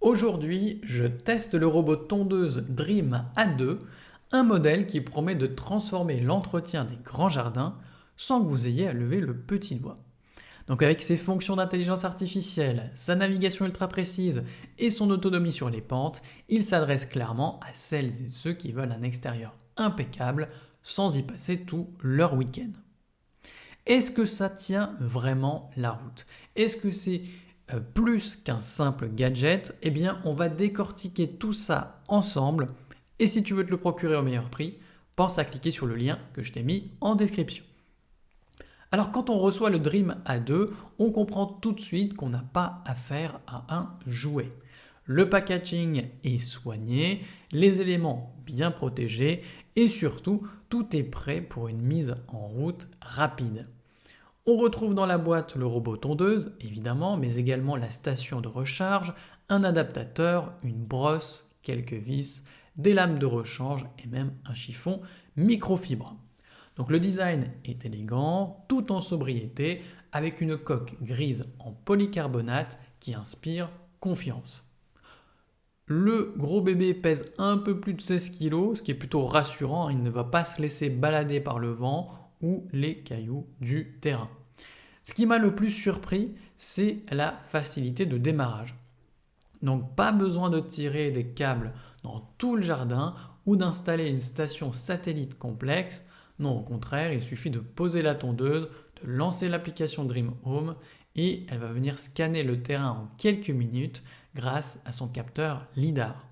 Aujourd'hui, je teste le robot tondeuse Dream A2, un modèle qui promet de transformer l'entretien des grands jardins sans que vous ayez à lever le petit doigt. Donc avec ses fonctions d'intelligence artificielle, sa navigation ultra précise et son autonomie sur les pentes, il s'adresse clairement à celles et ceux qui veulent un extérieur impeccable sans y passer tout leur week-end. Est-ce que ça tient vraiment la route? Est-ce que c'est plus qu'un simple gadget? Eh bien, on va décortiquer tout ça ensemble. Et si tu veux te le procurer au meilleur prix, pense à cliquer sur le lien que je t'ai mis en description. Alors quand on reçoit le Dream A2, on comprend tout de suite qu'on n'a pas affaire à un jouet. Le packaging est soigné, les éléments bien protégés et surtout tout est prêt pour une mise en route rapide. On retrouve dans la boîte le robot tondeuse, évidemment, mais également la station de recharge, un adaptateur, une brosse, quelques vis, des lames de rechange et même un chiffon microfibre. Donc le design est élégant, tout en sobriété, avec une coque grise en polycarbonate qui inspire confiance. Le gros bébé pèse un peu plus de 16 kg, ce qui est plutôt rassurant, il ne va pas se laisser balader par le vent ou les cailloux du terrain. Ce qui m'a le plus surpris, c'est la facilité de démarrage. Donc pas besoin de tirer des câbles dans tout le jardin ou d'installer une station satellite complexe. Non, au contraire, il suffit de poser la tondeuse, de lancer l'application Dream Home et elle va venir scanner le terrain en quelques minutes grâce à son capteur LiDAR.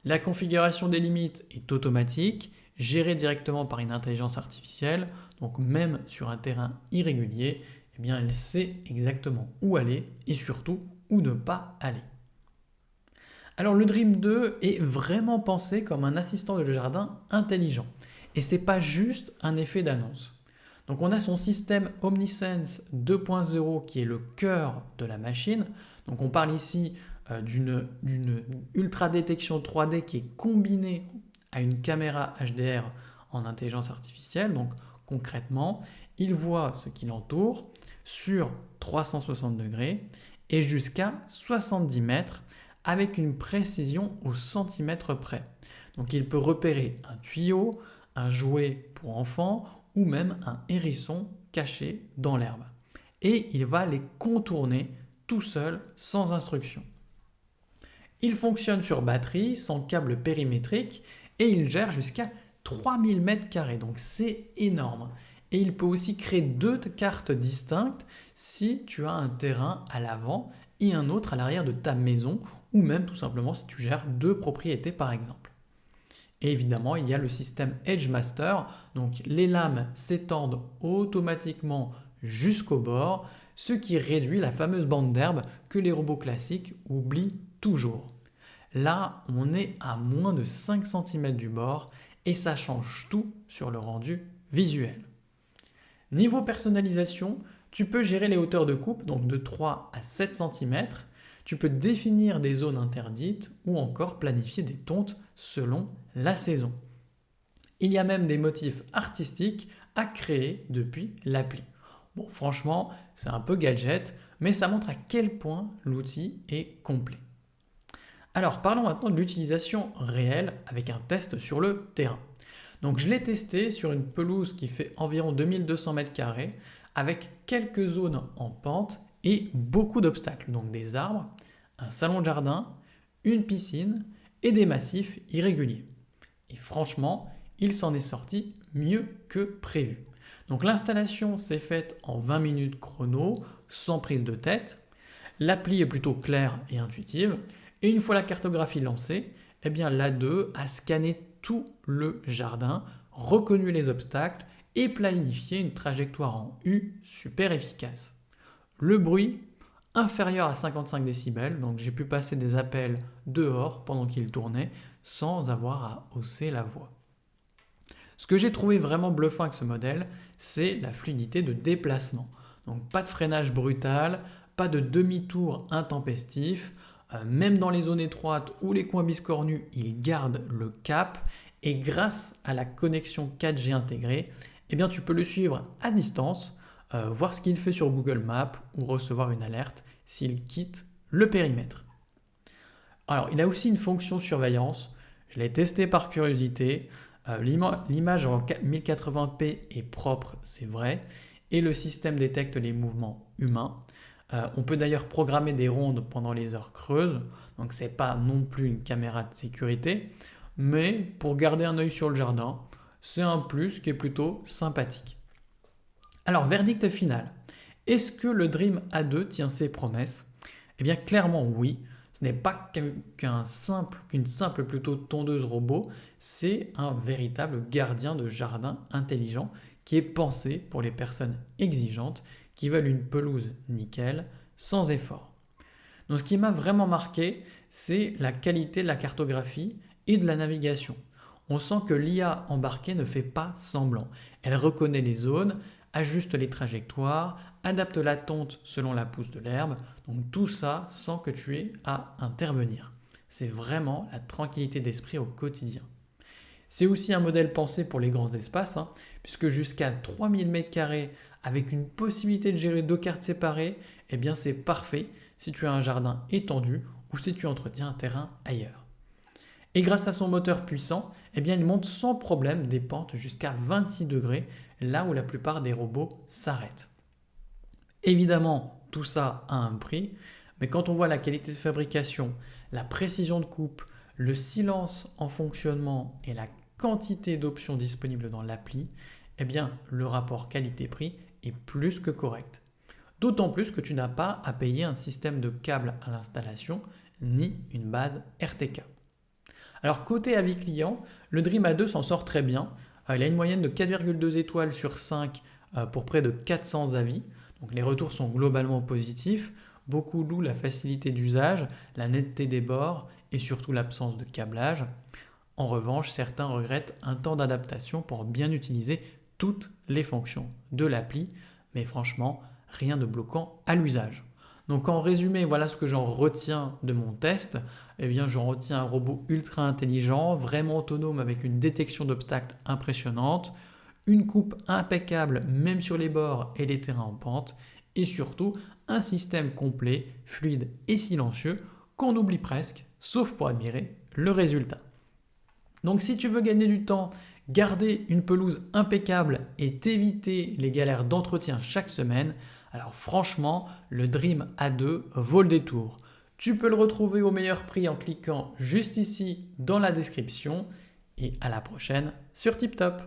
La configuration des limites est automatique, gérée directement par une intelligence artificielle, donc même sur un terrain irrégulier, eh bien elle sait exactement où aller et surtout où ne pas aller. Alors le Dream 2 est vraiment pensé comme un assistant de jardin intelligent. Et ce n'est pas juste un effet d'annonce. Donc on a son système OmniSense 2.0 qui est le cœur de la machine. Donc on parle ici d'une ultra détection 3D qui est combinée à une caméra HDR en intelligence artificielle. Donc concrètement, il voit ce qui l'entoure sur 360 degrés et jusqu'à 70 mètres avec une précision au centimètre près. Donc il peut repérer un tuyau, un jouet pour enfants ou même un hérisson caché dans l'herbe. Et il va les contourner tout seul sans instruction. Il fonctionne sur batterie, sans câble périmétrique et il gère jusqu'à 3000 m², donc c'est énorme. Et il peut aussi créer deux cartes distinctes si tu as un terrain à l'avant et un autre à l'arrière de ta maison ou même tout simplement si tu gères deux propriétés par exemple. Et évidemment, il y a le système Edgemaster, donc les lames s'étendent automatiquement jusqu'au bord, ce qui réduit la fameuse bande d'herbe que les robots classiques oublient toujours. Là, on est à moins de 5 cm du bord et ça change tout sur le rendu visuel. Niveau personnalisation, tu peux gérer les hauteurs de coupe, donc de 3 à 7 cm. Tu peux définir des zones interdites ou encore planifier des tontes selon la saison. Il y a même des motifs artistiques à créer depuis l'appli. Bon, franchement, c'est un peu gadget, mais ça montre à quel point l'outil est complet. Alors, parlons maintenant de l'utilisation réelle avec un test sur le terrain. Donc, je l'ai testé sur une pelouse qui fait environ 2200 m² avec quelques zones en pente et beaucoup d'obstacles, donc des arbres, un salon de jardin, une piscine et des massifs irréguliers. Et franchement, il s'en est sorti mieux que prévu. Donc l'installation s'est faite en 20 minutes chrono, sans prise de tête. L'appli est plutôt claire et intuitive. Et une fois la cartographie lancée, eh bien l'A2 a scanné tout le jardin, reconnu les obstacles et planifié une trajectoire en U super efficace. Le bruit inférieur à 55 décibels, donc j'ai pu passer des appels dehors pendant qu'il tournait sans avoir à hausser la voix. Ce que j'ai trouvé vraiment bluffant avec ce modèle, c'est la fluidité de déplacement. Donc pas de freinage brutal, pas de demi-tour intempestif, même dans les zones étroites ou les coins biscornus, il garde le cap et grâce à la connexion 4G intégrée, eh bien, tu peux le suivre à distance, voir ce qu'il fait sur Google Maps ou recevoir une alerte s'il quitte le périmètre. Alors, il a aussi une fonction surveillance. Je l'ai testé par curiosité. L'image en 1080p est propre, c'est vrai. Et le système détecte les mouvements humains. On peut d'ailleurs programmer des rondes pendant les heures creuses. Donc, ce n'est pas non plus une caméra de sécurité. Mais pour garder un œil sur le jardin, c'est un plus qui est plutôt sympathique. Alors, verdict final. Est-ce que le Dream A2 tient ses promesses? Eh bien, clairement oui. Ce n'est pas qu'une simple plutôt tondeuse robot, c'est un véritable gardien de jardin intelligent qui est pensé pour les personnes exigeantes qui veulent une pelouse nickel, sans effort. Donc ce qui m'a vraiment marqué, c'est la qualité de la cartographie et de la navigation. On sent que l'IA embarquée ne fait pas semblant. Elle reconnaît les zones, ajuste les trajectoires, adapte la tonte selon la pousse de l'herbe, donc tout ça sans que tu aies à intervenir. C'est vraiment la tranquillité d'esprit au quotidien. C'est aussi un modèle pensé pour les grands espaces, puisque jusqu'à 3000 m² avec une possibilité de gérer 2 cartes séparées, eh bien c'est parfait si tu as un jardin étendu ou si tu entretiens un terrain ailleurs. Et grâce à son moteur puissant, eh bien il monte sans problème des pentes jusqu'à 26 degrés, là où la plupart des robots s'arrêtent. Évidemment, tout ça a un prix, mais quand on voit la qualité de fabrication, la précision de coupe, le silence en fonctionnement et la quantité d'options disponibles dans l'appli, eh bien le rapport qualité-prix est plus que correct. D'autant plus que tu n'as pas à payer un système de câble à l'installation ni une base RTK. Alors côté avis client, le Dream A2 s'en sort très bien. Il a une moyenne de 4,2 étoiles sur 5 pour près de 400 avis. Donc les retours sont globalement positifs. Beaucoup louent la facilité d'usage, la netteté des bords et surtout l'absence de câblage. En revanche, certains regrettent un temps d'adaptation pour bien utiliser toutes les fonctions de l'appli. Mais franchement, rien de bloquant à l'usage. Donc en résumé, voilà ce que j'en retiens de mon test. Eh bien, j'en retiens un robot ultra intelligent, vraiment autonome avec une détection d'obstacles impressionnante, une coupe impeccable même sur les bords et les terrains en pente, et surtout un système complet, fluide et silencieux qu'on oublie presque, sauf pour admirer le résultat. Donc si tu veux gagner du temps, garder une pelouse impeccable et t'éviter les galères d'entretien chaque semaine, alors franchement, le Dream A2 vaut le détour. Tu peux le retrouver au meilleur prix en cliquant juste ici dans la description et à la prochaine sur TipTop.